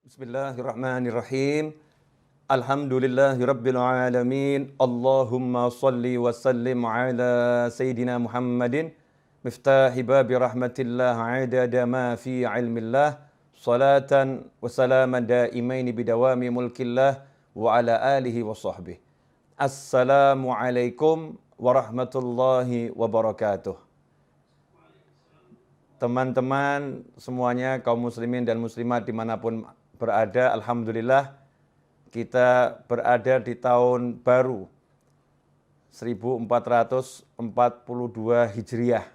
Bismillahirrahmanirrahim. Alhamdulillahirabbil alamin. Allahumma shalli wa sallim ala sayyidina Muhammadin miftahi babi rahmatillah adada ma fi ilmillah salatan wa salaman daimaini bidawami mulkillah wa ala alihi wa sahbihi. Assalamualaikum warahmatullahi wabarakatuh. Teman-teman semuanya, kaum muslimin dan muslimat dimanapun berada, alhamdulillah kita berada di tahun baru 1442 Hijriah.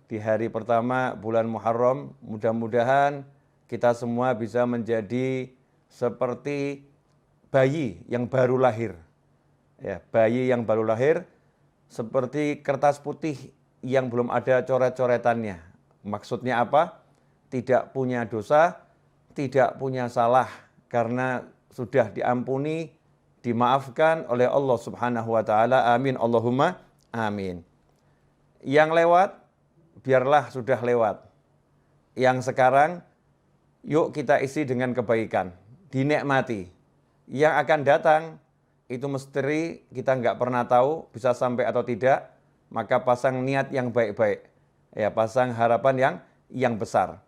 Di hari pertama bulan Muharram, mudah-mudahan kita semua bisa menjadi seperti bayi yang baru lahir. Ya, bayi yang baru lahir seperti kertas putih yang belum ada coret-coretannya. Maksudnya apa? Tidak punya dosa, tidak punya salah, karena sudah diampuni, dimaafkan oleh Allah Subhanahu wa taala. Amin Allahumma amin. Yang lewat biarlah sudah lewat. Yang sekarang yuk kita isi dengan kebaikan, dinikmati. Yang akan datang itu misteri, kita nggak pernah tahu bisa sampai atau tidak, maka pasang niat yang baik-baik. Ya, pasang harapan yang besar.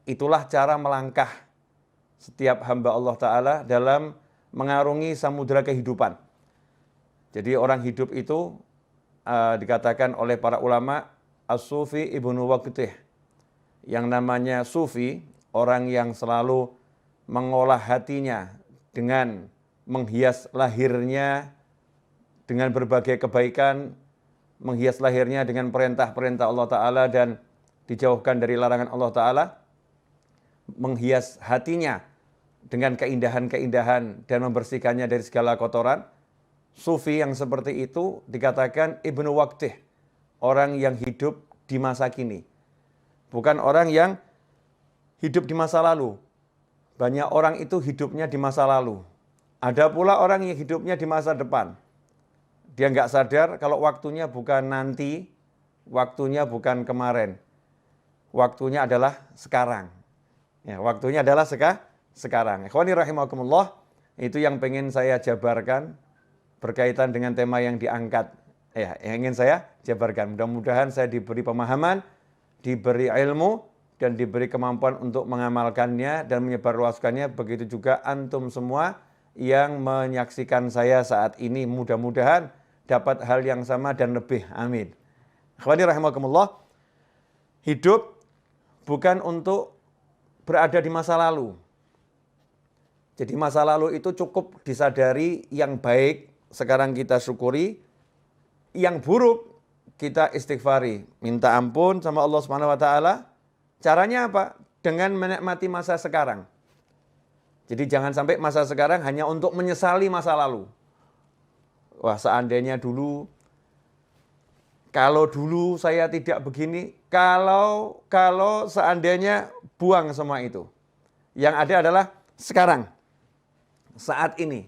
Itulah cara melangkah setiap hamba Allah Ta'ala dalam mengarungi samudera kehidupan. Jadi orang hidup itu dikatakan oleh para ulama As-Sufi Ibnu Waqtih. Yang namanya Sufi, orang yang selalu mengolah hatinya dengan menghias lahirnya dengan berbagai kebaikan, menghias lahirnya dengan perintah-perintah Allah Ta'ala dan dijauhkan dari larangan Allah Ta'ala, menghias hatinya dengan keindahan-keindahan dan membersihkannya dari segala kotoran. Sufi yang seperti itu dikatakan Ibnu Waqtih, orang yang hidup di masa kini, bukan orang yang hidup di masa lalu. Banyak orang itu hidupnya di masa lalu. Ada pula orang yang hidupnya di masa depan. Dia nggak sadar kalau waktunya bukan nanti, waktunya bukan kemarin. Waktunya adalah sekarang. Ya, waktunya adalah sekarang. Ikhwani rahimakumullah, itu yang pengen saya jabarkan berkaitan dengan tema yang diangkat. Ya, yang ingin saya jabarkan. Mudah-mudahan saya diberi pemahaman, diberi ilmu, dan diberi kemampuan untuk mengamalkannya dan menyebarluaskannya. Begitu juga antum semua yang menyaksikan saya saat ini, mudah-mudahan dapat hal yang sama dan lebih. Amin. Ikhwani rahimakumullah, hidup bukan untuk berada di masa lalu. Jadi masa lalu itu cukup disadari, yang baik sekarang kita syukuri, yang buruk kita istighfari, minta ampun sama Allah Subhanahu wa taala. Caranya apa? Dengan menikmati masa sekarang. Jadi jangan sampai masa sekarang hanya untuk menyesali masa lalu. Wah, seandainya dulu, kalau dulu saya tidak begini, kalau seandainya, buang semua itu. Yang ada adalah sekarang, saat ini.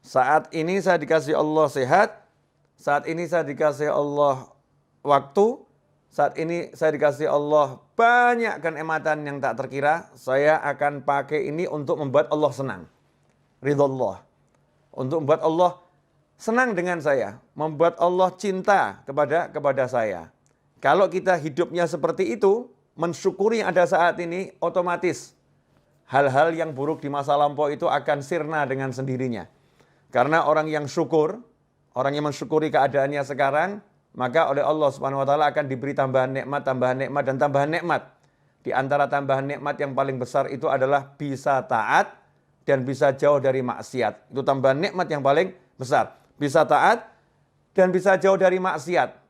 Saat ini saya dikasih Allah sehat, saat ini saya dikasih Allah waktu, saat ini saya dikasih Allah banyak kenikmatan yang tak terkira. Saya akan pakai ini untuk membuat Allah senang. Ridha, untuk membuat Allah senang dengan saya, membuat Allah cinta kepada saya. Kalau kita hidupnya seperti itu, mensyukuri yang ada saat ini, otomatis hal-hal yang buruk di masa lampau itu akan sirna dengan sendirinya. Karena orang yang syukur, orang yang mensyukuri keadaannya sekarang, maka oleh Allah Subhanahu wa taala akan diberi tambahan nikmat, dan tambahan nikmat. Di antara tambahan nikmat yang paling besar itu adalah bisa taat dan bisa jauh dari maksiat. Itu tambahan nikmat yang paling besar. Bisa taat dan bisa jauh dari maksiat.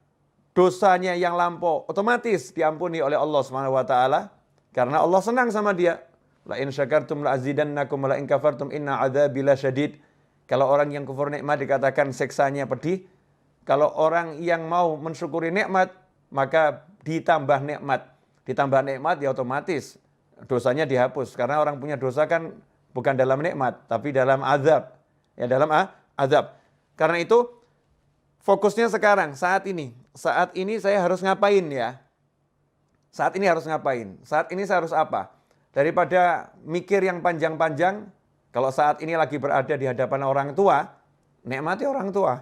Dosanya yang lampau otomatis diampuni oleh Allah Subhanahu wa taala karena Allah senang sama dia. La in syakartum la azidannakum wa la in kafartum inna adzabi lasyadid. Kalau orang yang kufur nikmat dikatakan siksanya pedih. Kalau orang yang mau mensyukuri nikmat, maka ditambah nikmat. Ditambah nikmat ya otomatis dosanya dihapus. Karena orang punya dosa kan bukan dalam nikmat, tapi dalam azab. Ya, dalam azab. Karena itu fokusnya sekarang, saat ini. Saat ini saya harus ngapain ya? Saat ini harus ngapain? Saat ini saya harus apa? Daripada mikir yang panjang-panjang, kalau saat ini lagi berada di hadapan orang tua, nikmati orang tua.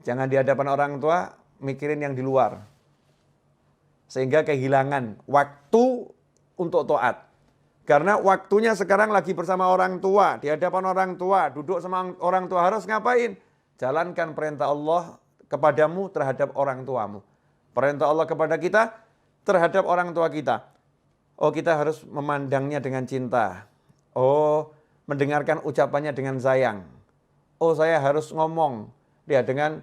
Jangan di hadapan orang tua, mikirin yang di luar. Sehingga kehilangan waktu untuk taat. Karena waktunya sekarang lagi bersama orang tua, di hadapan orang tua, duduk sama orang tua, harus ngapain? Jalankan perintah Allah kepadamu terhadap orang tuamu. Perintah Allah kepada kita terhadap orang tua kita. Oh, kita harus memandangnya dengan cinta. Oh, mendengarkan ucapannya dengan sayang. Oh, saya harus ngomong dia dengan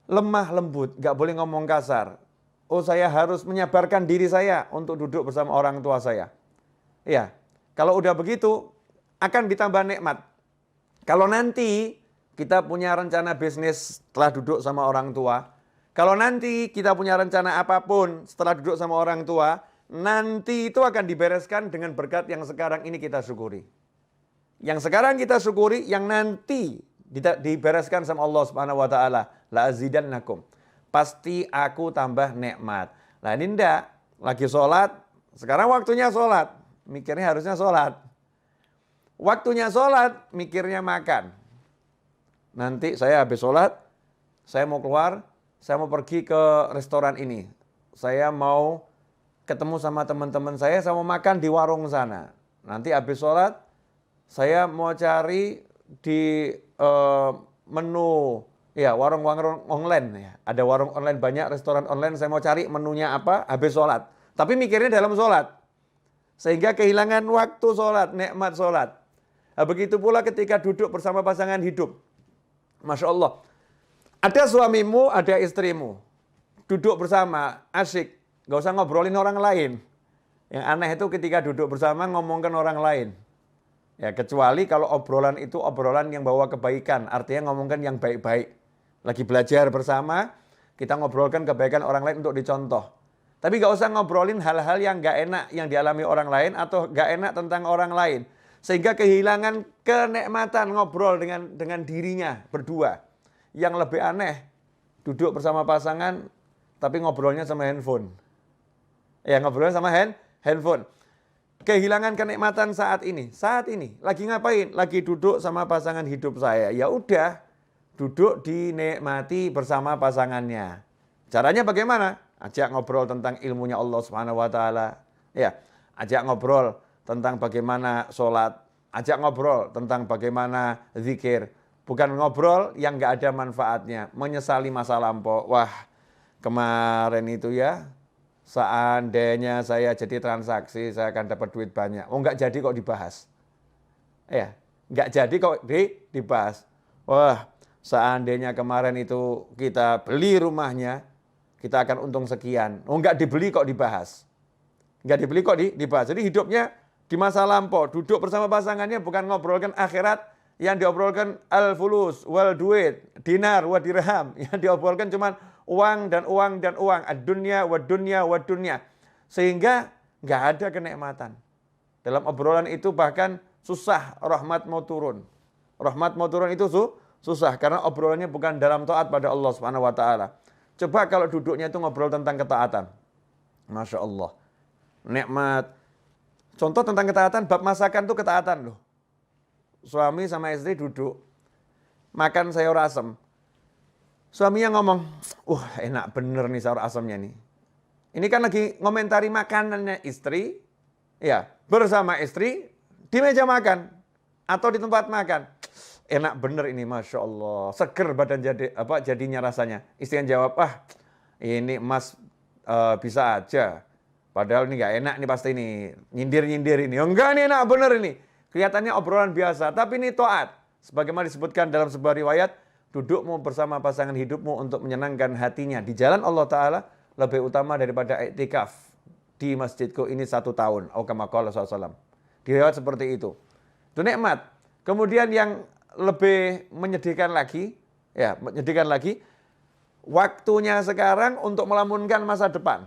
lemah lembut, gak boleh ngomong kasar. Oh, saya harus menyabarkan diri saya untuk duduk bersama orang tua saya. Ya, kalau udah begitu akan ditambah nikmat. Kalau nanti kita punya rencana bisnis setelah duduk sama orang tua, kalau nanti kita punya rencana apapun setelah duduk sama orang tua, nanti itu akan dibereskan dengan berkat yang sekarang ini kita syukuri. Yang sekarang kita syukuri, yang nanti dibereskan sama Allah Subhanahu wa taala, la azidannakum. Pasti aku tambah nikmat. Nah, ini ndak lagi sholat, sekarang waktunya sholat, mikirnya harusnya sholat. Waktunya sholat, mikirnya makan. Nanti saya habis sholat, saya mau keluar, saya mau pergi ke restoran ini. Saya mau ketemu sama teman-teman saya mau makan di warung sana. Nanti habis sholat, saya mau cari di menu, ya warung-warung online. Ya. Ada warung online banyak, restoran online, saya mau cari menunya apa, habis sholat. Tapi mikirnya dalam sholat. Sehingga kehilangan waktu sholat, nikmat sholat. Nah, begitu pula ketika duduk bersama pasangan hidup. Masya Allah. Ada suamimu, ada istrimu. Duduk bersama, asyik. Gak usah ngobrolin orang lain. Yang aneh itu ketika duduk bersama ngomongkan orang lain. Ya, kecuali kalau obrolan itu obrolan yang bawa kebaikan. Artinya ngomongkan yang baik-baik. Lagi belajar bersama, kita ngobrolkan kebaikan orang lain untuk dicontoh. Tapi gak usah ngobrolin hal-hal yang gak enak yang dialami orang lain atau gak enak tentang orang lain. Sehingga kehilangan kenikmatan ngobrol dengan dirinya berdua. Yang lebih aneh, duduk bersama pasangan tapi ngobrolnya sama handphone. Ya, ngobrolnya sama handphone. Kehilangan kenikmatan saat ini. Saat ini lagi ngapain? Lagi duduk sama pasangan hidup saya. Ya udah, duduk dinikmati bersama pasangannya. Caranya bagaimana? Ajak ngobrol tentang ilmunya Allah Subhanahu wa taala. Ya, ajak ngobrol tentang bagaimana sholat. Ajak ngobrol tentang bagaimana zikir. Bukan ngobrol yang nggak ada manfaatnya. Menyesali masa lampau. Wah, kemarin itu ya, seandainya saya jadi transaksi, saya akan dapat duit banyak. Oh, nggak jadi kok dibahas. Ya, nggak jadi kok dibahas. Wah, seandainya kemarin itu kita beli rumahnya, kita akan untung sekian. Oh, nggak dibeli kok dibahas. Nggak dibeli kok dibahas. Jadi hidupnya di masa lampau, duduk bersama pasangannya bukan ngobrolkan akhirat, yang diobrolkan al-fulus, wal duit, dinar, wa dirham. Yang diobrolkan cuma uang dan uang dan uang. Ad-dunya, wa dunya, wa dunya. Sehingga nggak ada kenikmatan. Dalam obrolan itu bahkan susah rahmat mau turun. Rahmat mau turun itu susah. Karena obrolannya bukan dalam taat pada Allah Subhanahu wa ta'ala. Coba kalau duduknya itu ngobrol tentang ketaatan. Masya Allah. Nikmat. Contoh tentang ketaatan, bab masakan itu ketaatan loh. Suami sama istri duduk, makan sayur asem. Suaminya ngomong, enak bener nih sayur asemnya nih. Ini kan lagi ngomentari makanannya istri, ya bersama istri di meja makan atau di tempat makan. Enak bener ini, Masya Allah. Seger badan jadinya rasanya. Istri yang jawab, ini mas bisa aja. Padahal ini gak enak nih pasti ini. Nyindir-nyindir ini. Enggak nih enak bener ini. Kelihatannya obrolan biasa, tapi ini taat. Sebagaimana disebutkan dalam sebuah riwayat, dudukmu bersama pasangan hidupmu untuk menyenangkan hatinya di jalan Allah Ta'ala lebih utama daripada iktikaf di masjidku ini 1 tahun. Kama qala SAW. Di riwayat seperti itu. Itu nikmat. Kemudian yang lebih menyedihkan lagi, waktunya sekarang untuk melamunkan masa depan.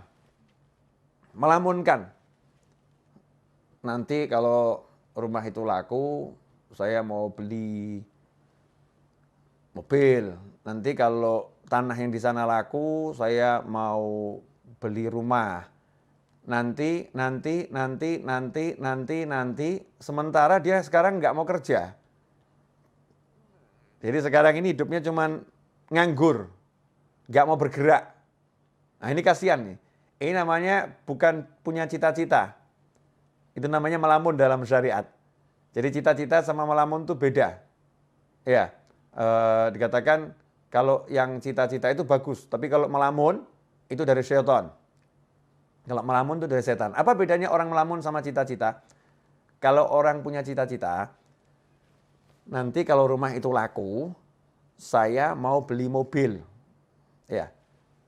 Melamunkan. Nanti kalau rumah itu laku, saya mau beli mobil. Nanti kalau tanah yang di sana laku, saya mau beli rumah. nanti, sementara dia sekarang nggak mau kerja. Jadi sekarang ini hidupnya cuman nganggur, nggak mau bergerak. Nah ini kasihan nih. Ini namanya bukan punya cita-cita. Itu namanya melamun dalam syariat. Jadi cita-cita sama melamun itu beda. Ya, dikatakan kalau yang cita-cita itu bagus, tapi kalau melamun itu dari syaitan. Kalau melamun itu dari setan. Apa bedanya orang melamun sama cita-cita? Kalau orang punya cita-cita, nanti kalau rumah itu laku, saya mau beli mobil. Ya.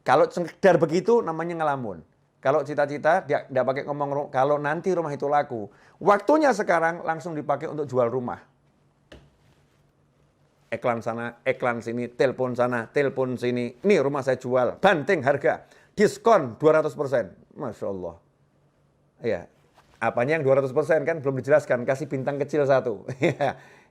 Kalau sekedar begitu namanya ngelamun. Kalau cita-cita dia tidak pakai ngomong kalau nanti rumah itu laku. Waktunya sekarang langsung dipakai untuk jual rumah. Iklan sana, iklan sini, telepon sana, telepon sini. Ini rumah saya jual, banting harga, diskon 200%. Masya Allah. Ya, apanya yang 200% kan belum dijelaskan, kasih bintang kecil 1.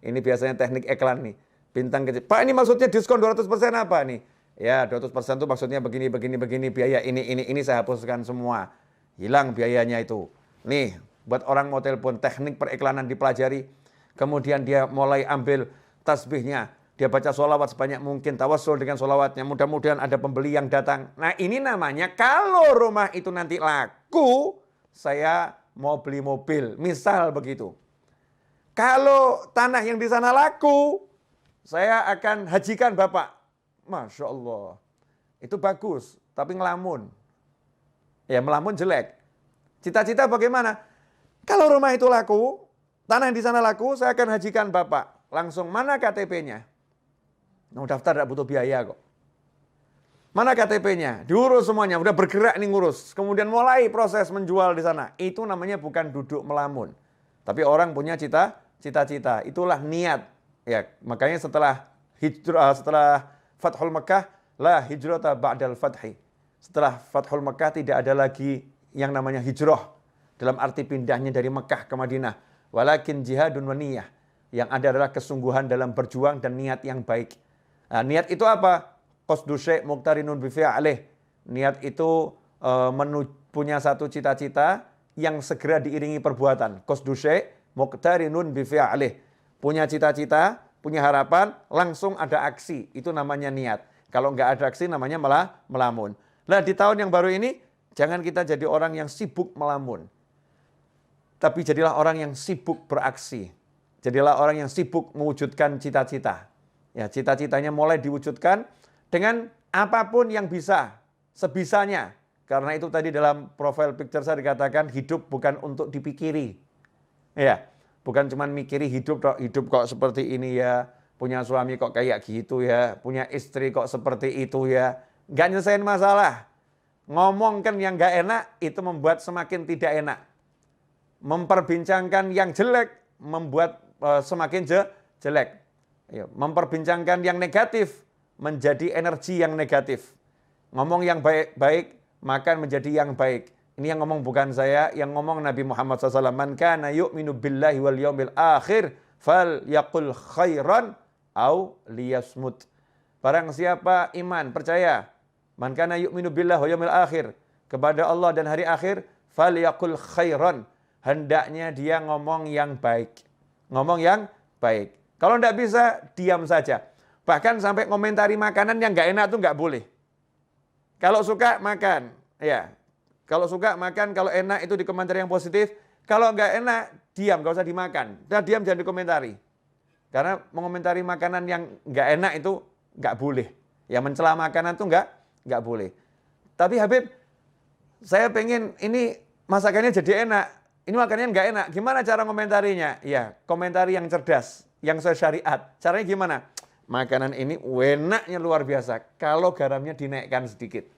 Ini biasanya teknik iklan nih. Bintang kecil. Pak, ini maksudnya diskon 200% apa nih? Ya, 200% itu maksudnya begini, biaya ini saya hapuskan semua. Hilang biayanya itu. Nih, buat orang mau telepon, teknik periklanan dipelajari. Kemudian dia mulai ambil tasbihnya. Dia baca sholawat sebanyak mungkin, tawassul dengan sholawatnya. Mudah-mudahan ada pembeli yang datang. Nah ini namanya kalau rumah itu nanti laku, saya mau beli mobil. Misal begitu. Kalau tanah yang di sana laku, saya akan hajikan Bapak. Masya Allah. Itu bagus, tapi ngelamun. Ya melamun jelek. Cita-cita bagaimana? Kalau rumah itu laku, tanah yang di sana laku, saya akan hajikan Bapak. Langsung mana KTP-nya? Nah, daftar tidak butuh biaya kok. Mana KTP-nya? Diurus semuanya, udah bergerak nih ngurus. Kemudian mulai proses menjual di sana. Itu namanya bukan duduk melamun. Tapi orang punya cita-cita. Itulah niat. Ya, makanya setelah hijrah, setelah Fathul Makkah, la hijrata ba'dal fathi. Setelah Fathul Makkah tidak ada lagi yang namanya hijrah. Dalam arti pindahnya dari Makkah ke Madinah. Walakin jihadun wa niyah. Yang ada adalah kesungguhan dalam berjuang dan niat yang baik. Nah, niat itu apa? Qasdu syai' muqtarinun bi fi'lih. Niat itu punya satu cita-cita yang segera diiringi perbuatan. Qasdu syai' muqtarinun bi fi'lih. Punya cita-cita, punya harapan, langsung ada aksi. Itu namanya niat. Kalau nggak ada aksi namanya malah melamun. Nah, di tahun yang baru ini jangan kita jadi orang yang sibuk melamun. Tapi jadilah orang yang sibuk beraksi. Jadilah orang yang sibuk mewujudkan cita-cita. Ya, cita-citanya mulai diwujudkan dengan apapun yang bisa, sebisanya. Karena itu tadi dalam profile picture saya dikatakan hidup bukan untuk dipikiri. Ya, bukan cuma mikiri hidup kok seperti ini ya, punya suami kok kayak gitu ya, punya istri kok seperti itu ya. Nggak nyelesain masalah. Ngomongkan yang nggak enak itu membuat semakin tidak enak. Memperbincangkan yang jelek membuat semakin jelek. Memperbincangkan yang negatif menjadi energi yang negatif. Ngomong yang baik-baik maka menjadi yang baik. Ini yang ngomong bukan saya, yang ngomong Nabi Muhammad SAW. Man kana yu'minu billahi wal yaumil akhir fal yaqul khairan au liyasmut. Barang siapa iman, percaya, man kana yu'minu billahi wal yaumil akhir, kepada Allah dan hari akhir, fal yaqul khairan. Hendaknya dia ngomong yang baik. Ngomong yang baik. Kalau tidak bisa, diam saja. Bahkan sampai komentari makanan yang nggak enak itu nggak boleh. Kalau suka, makan. Ya. Kalau suka, makan. Kalau enak itu dikomentari yang positif. Kalau nggak enak, diam. Nggak usah dimakan. Dan diam, jangan dikomentari. Karena mengomentari makanan yang nggak enak itu nggak boleh. Ya, mencela makanan itu nggak boleh. Tapi Habib, saya pengen ini masakannya jadi enak. Ini makanannya nggak enak. Gimana cara komentarinya? Ya, komentari yang cerdas. Yang syariat. Caranya gimana? Makanan ini enaknya luar biasa. Kalau garamnya dinaikkan sedikit.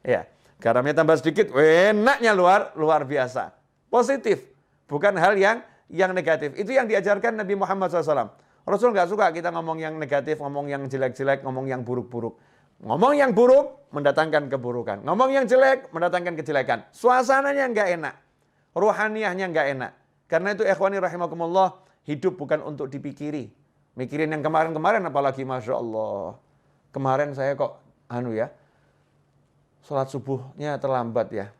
Ya, garamnya tambah sedikit, enaknya luar biasa. Positif. Bukan hal yang negatif. Itu yang diajarkan Nabi Muhammad SAW. Rasul nggak suka kita ngomong yang negatif, ngomong yang jelek-jelek, ngomong yang buruk-buruk. Ngomong yang buruk mendatangkan keburukan. Ngomong yang jelek mendatangkan kejelekan. Suasananya nggak enak. Ruhaniyahnya nggak enak. Karena itu ikhwani rahimakumullah, hidup bukan untuk dipikiri. Mikirin yang kemarin-kemarin apalagi, Masya Allah. Kemarin saya kok, sholat subuhnya terlambat ya.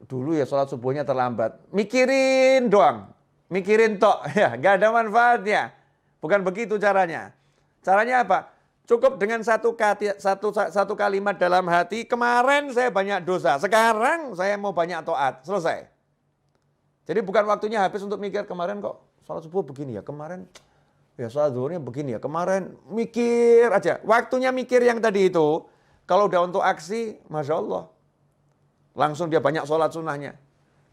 dulu ya sholat subuhnya terlambat. Mikirin doang, mikirin tok, ya nggak ada manfaatnya. Bukan begitu caranya. Caranya apa? Cukup dengan satu kalimat dalam hati, kemarin saya banyak dosa, sekarang saya mau banyak taat, selesai. Jadi bukan waktunya habis untuk mikir kemarin kok sholat subuh begini ya, kemarin ya sholat zuhurnya begini ya, kemarin mikir aja. Waktunya mikir yang tadi itu, kalau udah untuk aksi, Masya Allah. Langsung dia banyak sholat sunnahnya.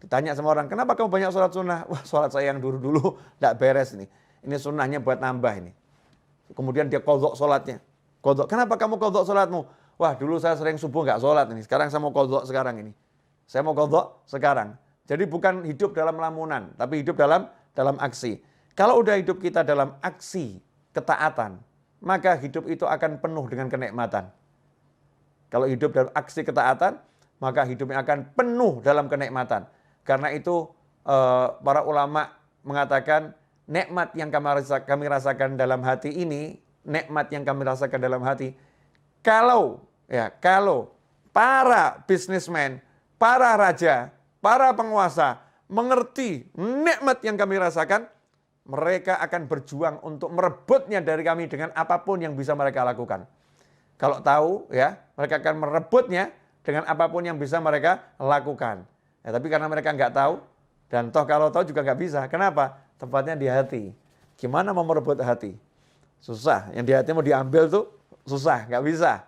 Ditanya sama orang, kenapa kamu banyak sholat sunnah? Wah, sholat saya yang dulu-dulu tidak beres nih. Ini sunnahnya buat nambah ini. Kemudian dia kodok sholatnya. Kodok, kenapa kamu kodok sholatmu? Wah, dulu saya sering subuh nggak sholat ini. Sekarang saya mau kodok sekarang ini. Saya mau kodok sekarang. Jadi bukan hidup dalam lamunan, tapi hidup dalam aksi. Kalau udah hidup kita dalam aksi ketaatan, maka hidup itu akan penuh dengan kenikmatan. Kalau hidup dalam aksi ketaatan, maka hidupnya akan penuh dalam kenikmatan. Karena itu para ulama mengatakan nikmat yang kami rasakan dalam hati ini, nikmat yang kami rasakan dalam hati, kalau para bisnismen, para raja, para penguasa mengerti nikmat yang kami rasakan, mereka akan berjuang untuk merebutnya dari kami dengan apapun yang bisa mereka lakukan. Kalau tahu ya, mereka akan merebutnya dengan apapun yang bisa mereka lakukan. Ya, tapi karena mereka nggak tahu, dan toh kalau tahu juga nggak bisa. Kenapa? Tempatnya di hati. Gimana mau merebut hati? Susah. Yang di hati mau diambil tuh susah, nggak bisa.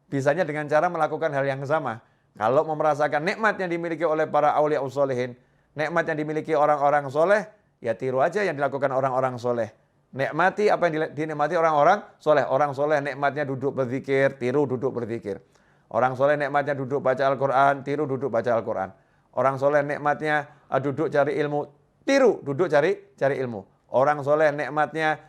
Bisanya dengan cara melakukan hal yang sama. Kalau mau merasakan nikmat yang dimiliki oleh para aulia usholihin, nikmat yang dimiliki orang-orang soleh, ya tiru aja yang dilakukan orang-orang soleh. Nikmati apa yang dinikmati orang-orang soleh. Orang soleh nikmatnya duduk berzikir, tiru duduk berzikir. Orang soleh nikmatnya duduk baca Al-Quran, tiru duduk baca Al-Quran. Orang soleh nikmatnya duduk cari ilmu, tiru duduk cari ilmu. Orang soleh nikmatnya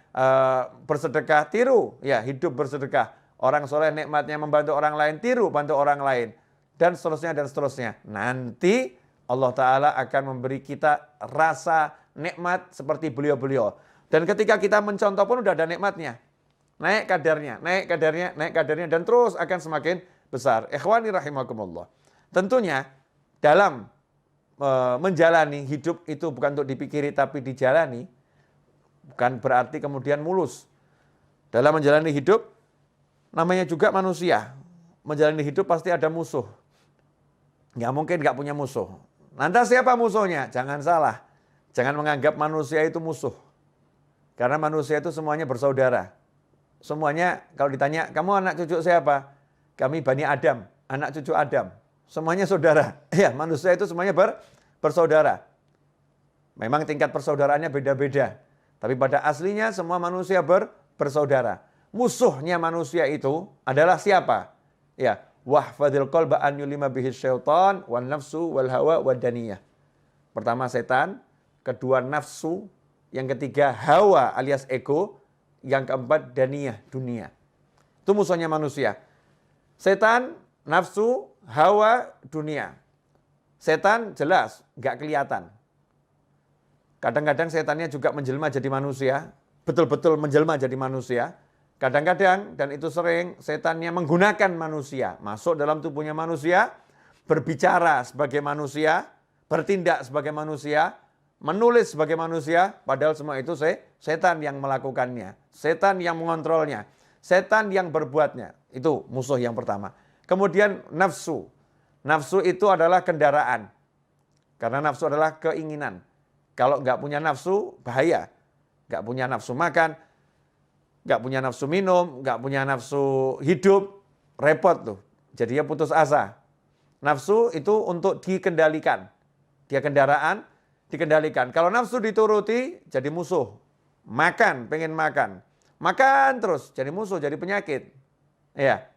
bersedekah, tiru ya hidup bersedekah. Orang soleh nikmatnya membantu orang lain, tiru bantu orang lain. Dan seterusnya dan seterusnya. Nanti Allah Ta'ala akan memberi kita rasa nikmat seperti beliau-beliau. Dan ketika kita mencontoh pun udah ada nikmatnya. Naik kadarnya, dan terus akan semakin besar. Ikhwani rahimakumullah. Tentunya dalam menjalani hidup itu bukan untuk dipikiri tapi dijalani. Bukan berarti kemudian mulus. Dalam menjalani hidup, namanya juga manusia. Menjalani hidup pasti ada musuh. Nggak mungkin nggak punya musuh. Lantas siapa musuhnya? Jangan salah. Jangan menganggap manusia itu musuh. Karena manusia itu semuanya bersaudara. Semuanya kalau ditanya, kamu anak cucu siapa? Kami Bani Adam, anak cucu Adam. Semuanya saudara. Ya, manusia itu semuanya bersaudara. Memang tingkat persaudaraannya beda-beda. Tapi pada aslinya semua manusia bersaudara. Musuhnya manusia itu adalah siapa? Ya, wahfadil qalba an yulima bihi syaitan wan nafsu wal hawa wad daniyah. Pertama setan, kedua nafsu, yang ketiga hawa alias ego, yang keempat daniyah, dunia. Itu musuhnya manusia. Setan, nafsu, hawa, dunia. Setan jelas nggak kelihatan. Kadang-kadang setannya juga menjelma jadi manusia, betul-betul menjelma jadi manusia. Kadang-kadang, dan itu sering, setannya menggunakan manusia, masuk dalam tubuhnya manusia, berbicara sebagai manusia, bertindak sebagai manusia, menulis sebagai manusia, padahal semua itu setan yang melakukannya, setan yang mengontrolnya, setan yang berbuatnya. Itu musuh yang pertama. Kemudian nafsu. Nafsu itu adalah kendaraan. Karena nafsu adalah keinginan. Kalau nggak punya nafsu, bahaya. Nggak punya nafsu makan, nggak punya nafsu minum, nggak punya nafsu hidup, repot tuh. Jadinya putus asa. Nafsu itu untuk dikendalikan. Dia kendaraan, dikendalikan. Kalau nafsu dituruti, jadi musuh. Makan, pengen makan. Makan terus, jadi musuh, jadi penyakit. Ya.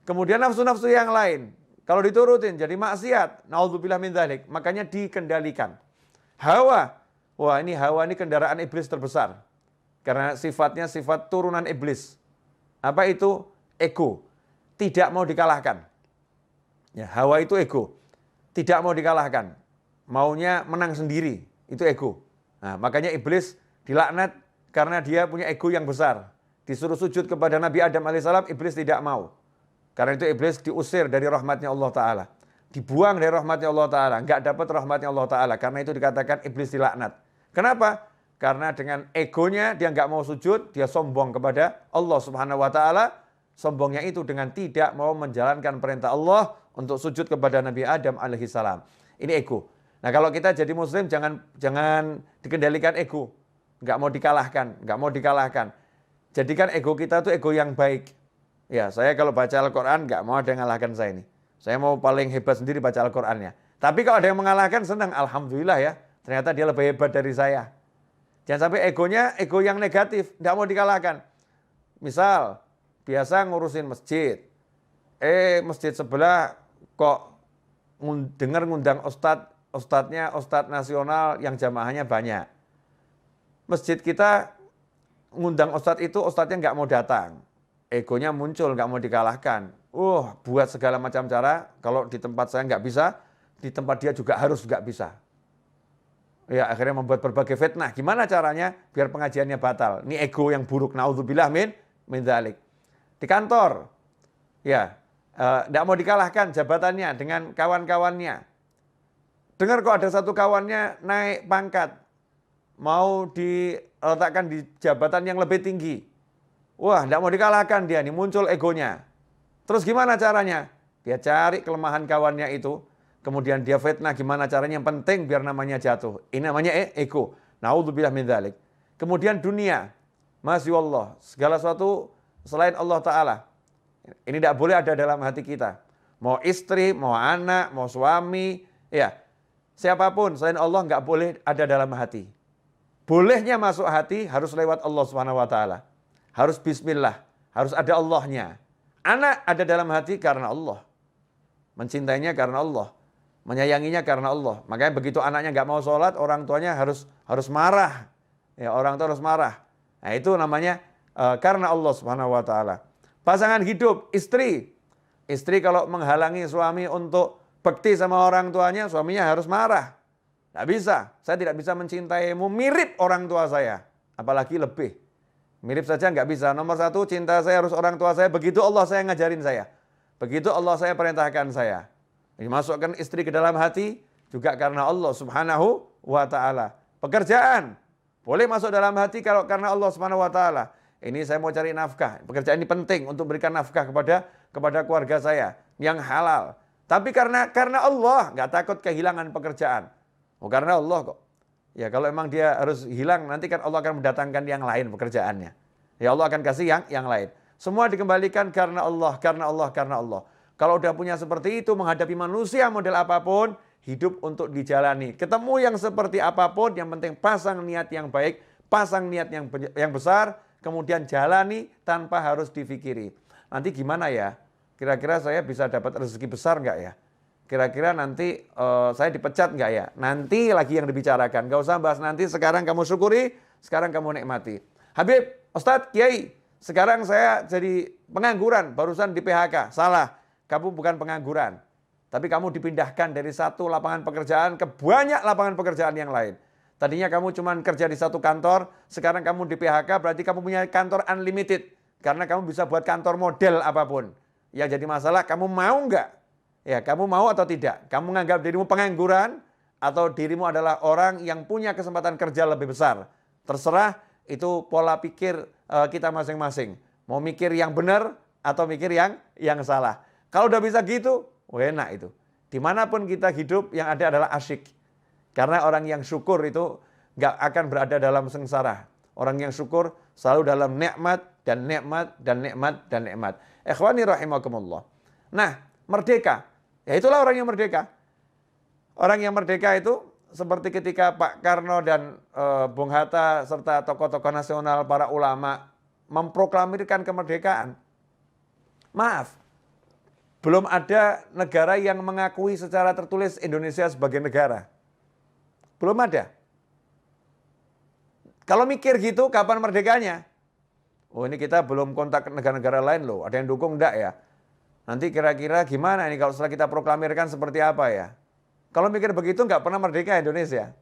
Kemudian nafsu-nafsu yang lain. Kalau diturutin, jadi maksiat. Naudzubillah min dzalik. Makanya dikendalikan. Hawa. Wah, ini hawa ini kendaraan iblis terbesar. Karena sifatnya sifat turunan iblis. Apa itu? Ego. Tidak mau dikalahkan. Ya, hawa itu ego. Tidak mau dikalahkan. Maunya menang sendiri. Itu ego. Nah, makanya iblis dilaknat karena dia punya ego yang besar. Disuruh sujud kepada Nabi Adam alaihissalam, iblis tidak mau. Karena itu iblis diusir dari rahmatnya Allah Ta'ala. dibuang dari rahmatnya Allah Ta'ala, nggak dapat rahmatnya Allah Ta'ala. Karena itu dikatakan iblis dilaknat. Kenapa? Karena dengan egonya dia nggak mau sujud, dia sombong kepada Allah Subhanahu Wa Ta'ala. Sombongnya itu dengan tidak mau menjalankan perintah Allah untuk sujud kepada Nabi Adam alaihissalam. Ini ego. Nah kalau kita jadi muslim jangan dikendalikan ego. Nggak mau dikalahkan. Jadikan ego kita tuh ego yang baik. Ya, saya kalau baca Al-Quran nggak mau ada yang mengalahkan saya ini. Saya mau paling hebat sendiri baca Al-Qurannya. Tapi kalau ada yang mengalahkan senang, alhamdulillah ya. Ternyata dia lebih hebat dari saya. Jangan sampai egonya ego yang negatif, nggak mau dikalahkan. Misal, biasa ngurusin masjid. Masjid sebelah kok ngundang ustadznya ustadz nasional yang jamaahnya banyak. Masjid kita ngundang ustadz itu, ustadznya nggak mau datang. Egonya muncul, nggak mau dikalahkan. Buat segala macam cara, kalau di tempat saya nggak bisa, di tempat dia juga harus nggak bisa. Ya akhirnya membuat berbagai fitnah. Gimana caranya biar pengajiannya batal? Ini ego yang buruk. Naudzubillah min dzalik. Di kantor, ya nggak mau dikalahkan jabatannya dengan kawan-kawannya. Dengar kok ada satu kawannya naik pangkat, mau diletakkan di jabatan yang lebih tinggi. Wah, nggak mau dikalahkan dia, nih muncul egonya. Terus gimana caranya? Dia cari kelemahan kawannya itu, kemudian dia fitnah gimana caranya, yang penting biar namanya jatuh. Ini namanya ego. Naudzubillah min dzalik. Kemudian dunia, masya Allah, segala sesuatu selain Allah Ta'ala. Ini tidak boleh ada dalam hati kita. Mau istri, mau anak, mau suami, ya siapapun selain Allah nggak boleh ada dalam hati. Bolehnya masuk hati harus lewat Allah Subhanahu Wa Ta'ala. Harus bismillah, harus ada Allahnya. Anak ada dalam hati karena Allah. Mencintainya karena Allah. Menyayanginya karena Allah. Makanya begitu anaknya nggak mau sholat, orang tuanya harus marah. Ya, orang tua harus marah. Nah itu namanya karena Allah Subhanahu Wa Ta'ala. Pasangan hidup, istri. Istri kalau menghalangi suami untuk bekti sama orang tuanya, suaminya harus marah. Nggak bisa, saya tidak bisa mencintaimu mirip orang tua saya. Apalagi lebih. Mirip saja nggak bisa. Nomor satu, cinta saya harus orang tua saya. Begitu Allah saya ngajarin saya. Begitu Allah saya perintahkan saya. Dimasukkan istri ke dalam hati juga karena Allah Subhanahu Wa Ta'ala. Pekerjaan boleh masuk dalam hati kalau karena Allah Subhanahu Wa Ta'ala. Ini saya mau cari nafkah. Pekerjaan ini penting untuk berikan nafkah kepada keluarga saya yang halal. Tapi karena Allah nggak takut kehilangan pekerjaan. Karena Allah kok. Ya kalau emang dia harus hilang, nanti kan Allah akan mendatangkan yang lain pekerjaannya. Ya Allah akan kasih yang lain. Semua dikembalikan karena Allah, karena Allah, karena Allah. Kalau udah punya seperti itu, menghadapi manusia model apapun, hidup untuk dijalani. Ketemu yang seperti apapun, yang penting pasang niat yang baik, pasang niat yang besar, kemudian jalani tanpa harus difikiri. Nanti gimana ya? Kira-kira saya bisa dapat rezeki besar nggak ya? Kira-kira nanti saya dipecat nggak ya? Nanti lagi yang dibicarakan. Nggak usah bahas nanti, sekarang kamu syukuri, sekarang kamu nikmati. Habib, Ustadz, Kiai, sekarang saya jadi pengangguran, barusan di PHK. Salah, kamu bukan pengangguran. Tapi kamu dipindahkan dari satu lapangan pekerjaan ke banyak lapangan pekerjaan yang lain. Tadinya kamu cuma kerja di satu kantor, sekarang kamu di PHK, berarti kamu punya kantor unlimited. Karena kamu bisa buat kantor model apapun. Yang jadi masalah, kamu mau nggak? Ya, kamu mau atau tidak? Kamu menganggap dirimu pengangguran atau dirimu adalah orang yang punya kesempatan kerja lebih besar? Terserah, itu pola pikir kita masing-masing. Mau mikir yang benar atau mikir yang salah. Kalau udah bisa gitu, enak itu. Dimanapun kita hidup yang ada adalah asyik. Karena orang yang syukur itu nggak akan berada dalam sengsara. Orang yang syukur selalu dalam nikmat dan nikmat dan nikmat dan nikmat. Ikhwani rahimakumullah. Nah, merdeka. Ya itulah orang yang merdeka. Orang yang merdeka itu seperti ketika Pak Karno dan Bung Hatta serta tokoh-tokoh nasional, para ulama memproklamirkan kemerdekaan. Maaf, belum ada negara yang mengakui secara tertulis Indonesia sebagai negara. Belum ada. Kalau mikir gitu, kapan merdekanya? Ini kita belum kontak ke negara-negara lain loh. Ada yang dukung enggak ya? Nanti kira-kira gimana ini kalau setelah kita proklamirkan seperti apa ya? Kalau mikir begitu nggak pernah merdeka Indonesia.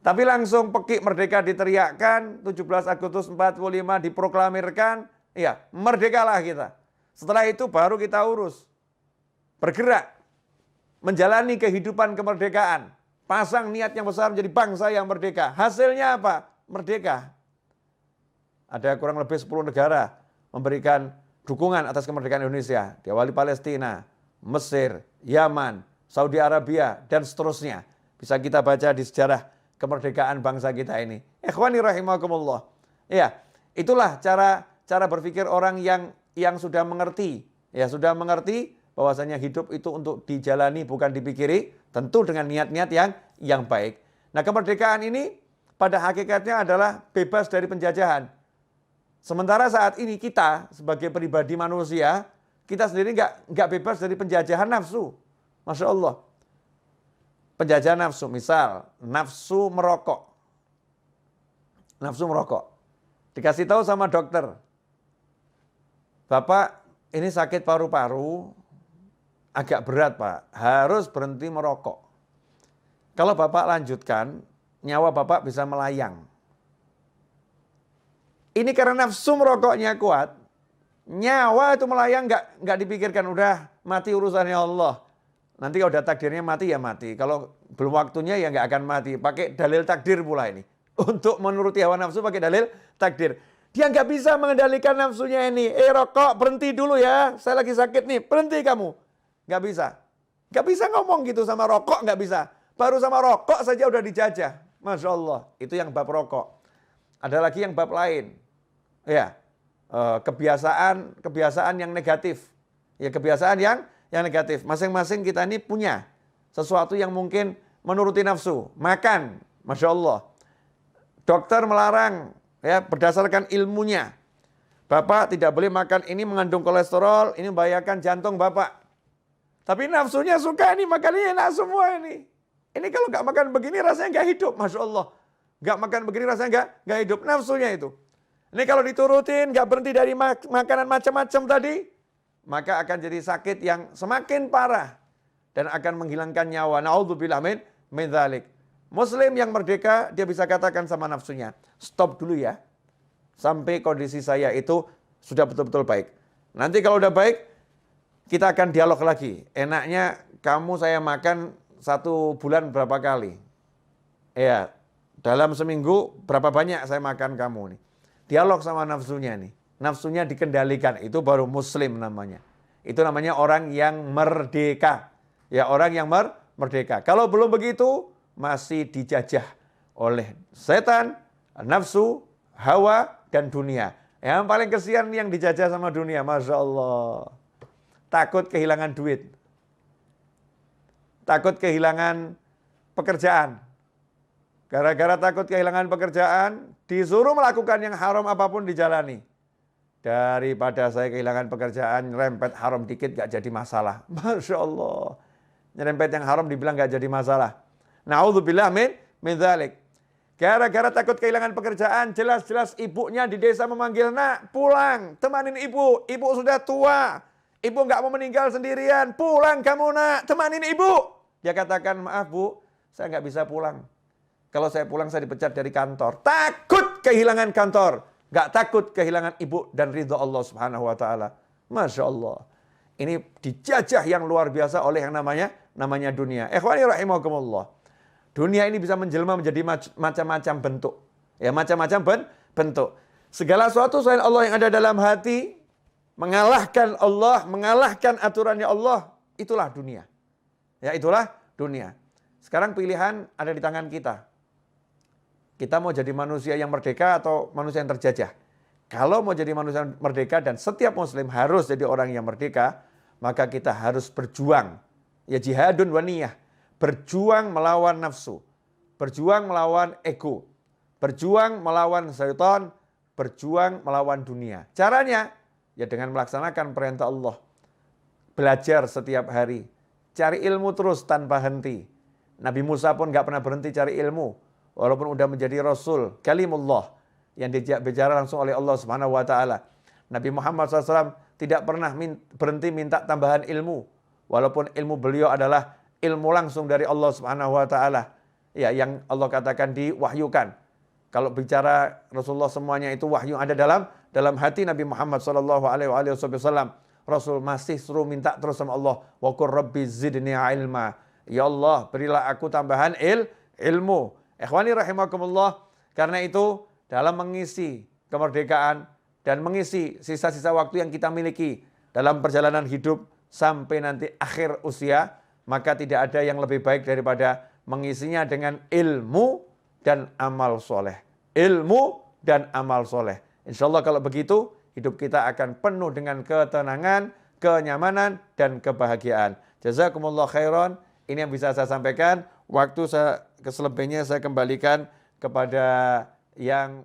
Tapi langsung pekik merdeka diteriakkan, 17 Agustus 45 diproklamirkan, ya merdekalah kita. Setelah itu baru kita urus. Bergerak. menjalani kehidupan kemerdekaan. Pasang niat yang besar menjadi bangsa yang merdeka. Hasilnya apa? Merdeka. Ada kurang lebih 10 negara memberikan dukungan atas kemerdekaan Indonesia. Diawali Palestina, Mesir, Yaman, Saudi Arabia, dan seterusnya. Bisa kita baca di sejarah kemerdekaan bangsa kita ini. Ikhwani rahimakumullah. Ya, itulah cara berpikir orang yang sudah mengerti. Ya, sudah mengerti bahwasanya hidup itu untuk dijalani bukan dipikiri, tentu dengan niat-niat yang baik. Nah, kemerdekaan ini pada hakikatnya adalah bebas dari penjajahan. Sementara saat ini kita sebagai pribadi manusia, kita sendiri nggak bebas dari penjajahan nafsu. Masya Allah. Penjajahan nafsu, misal nafsu merokok. Nafsu merokok. Dikasih tahu sama dokter, Bapak ini sakit paru-paru, agak berat Pak, harus berhenti merokok. Kalau Bapak lanjutkan, nyawa Bapak bisa melayang. Ini karena nafsu merokoknya kuat, nyawa itu melayang nggak dipikirkan, udah mati urusannya Allah. Nanti kalau udah takdirnya mati ya mati, kalau belum waktunya ya nggak akan mati. Pakai dalil takdir pula ini. Untuk menuruti hawa nafsu pakai dalil takdir. Dia nggak bisa mengendalikan nafsunya ini. Rokok berhenti dulu ya, saya lagi sakit nih, berhenti kamu. Nggak bisa. Nggak bisa ngomong gitu sama rokok, nggak bisa. Baru sama rokok saja udah dijajah. Masya Allah, itu yang bab rokok. Ada lagi yang bab lain. Ya, kebiasaan yang negatif. Ya, kebiasaan yang negatif. Masing-masing kita ini punya sesuatu yang mungkin menuruti nafsu. Makan, Masya Allah. Dokter melarang ya berdasarkan ilmunya. Bapak tidak boleh makan ini mengandung kolesterol, ini membahayakan jantung Bapak. Tapi nafsunya suka ini, makannya enak semua ini. Ini kalau nggak makan begini rasanya nggak hidup, Masya Allah. Nggak makan begini rasanya nggak hidup, nafsunya itu. Ini kalau diturutin, nggak berhenti dari makanan macam-macam tadi, maka akan jadi sakit yang semakin parah dan akan menghilangkan nyawa. Na'udzubillah min dzalik. Muslim yang merdeka, dia bisa katakan sama nafsunya, stop dulu ya, sampai kondisi saya itu sudah betul-betul baik. Nanti kalau udah baik, kita akan dialog lagi. Enaknya kamu saya makan 1 bulan berapa kali? Ya, dalam seminggu berapa banyak saya makan kamu nih. Dialog sama nafsunya nih. Nafsunya dikendalikan, itu baru muslim namanya. Itu namanya orang yang merdeka. Ya, orang yang merdeka. Kalau belum begitu, masih dijajah oleh setan, nafsu, hawa, dan dunia. Yang paling kesian yang dijajah sama dunia, Masya Allah. Takut kehilangan duit. Takut kehilangan pekerjaan. Gara-gara takut kehilangan pekerjaan, disuruh melakukan yang haram apapun dijalani. Daripada saya kehilangan pekerjaan, nyerempet haram dikit gak jadi masalah. Masya Allah. Nyerempet yang haram dibilang gak jadi masalah. Na'udzubillah min dzalik. Gara-gara takut kehilangan pekerjaan, jelas-jelas ibunya di desa memanggil, nak pulang, temanin ibu. Ibu sudah tua, ibu gak mau meninggal sendirian. Pulang kamu nak, temanin ibu. Dia katakan, maaf bu, saya gak bisa pulang. Kalau saya pulang saya dipecat dari kantor. Takut kehilangan kantor. Gak takut kehilangan ibu dan ridho Allah subhanahu wa ta'ala. Masya Allah. Ini dijajah yang luar biasa oleh yang namanya dunia. Ikhwani rahimakumullah. Dunia ini bisa menjelma menjadi macam-macam bentuk. Ya, macam-macam bentuk. Segala sesuatu selain Allah yang ada dalam hati, mengalahkan Allah, mengalahkan aturannya Allah, itulah dunia. Ya, itulah dunia. Sekarang pilihan ada di tangan kita. Kita mau jadi manusia yang merdeka atau manusia yang terjajah. Kalau mau jadi manusia yang merdeka dan setiap muslim harus jadi orang yang merdeka, maka kita harus berjuang. Ya, jihadun wa niyah. Berjuang melawan nafsu. Berjuang melawan ego. Berjuang melawan syaitan. Berjuang melawan dunia. Caranya, ya dengan melaksanakan perintah Allah. Belajar setiap hari. Cari ilmu terus tanpa henti. Nabi Musa pun gak pernah berhenti cari ilmu. Walaupun udah menjadi Rasul, kalimullah. Yang diajak bicara langsung oleh Allah subhanahu wa ta'ala. Nabi Muhammad SAW tidak pernah berhenti minta tambahan ilmu. Walaupun ilmu beliau adalah ilmu langsung dari Allah subhanahu wa ta'ala. Ya, yang Allah katakan diwahyukan. Kalau bicara Rasulullah semuanya itu wahyu ada dalam hati Nabi Muhammad SAW. Rasul masih suruh minta terus sama Allah. Wa qur rabbi zidni ilma. Ya Allah, berilah aku tambahan ilmu. Ikhwani rahimakumullah. Karena itu dalam mengisi kemerdekaan dan mengisi sisa-sisa waktu yang kita miliki dalam perjalanan hidup sampai nanti akhir usia, maka tidak ada yang lebih baik daripada mengisinya dengan ilmu dan amal soleh. Ilmu dan amal soleh. Insya Allah kalau begitu, hidup kita akan penuh dengan ketenangan, kenyamanan, dan kebahagiaan. Jazakumullah khairan. Ini yang bisa saya sampaikan. Waktu saya keselebihnya saya kembalikan kepada yang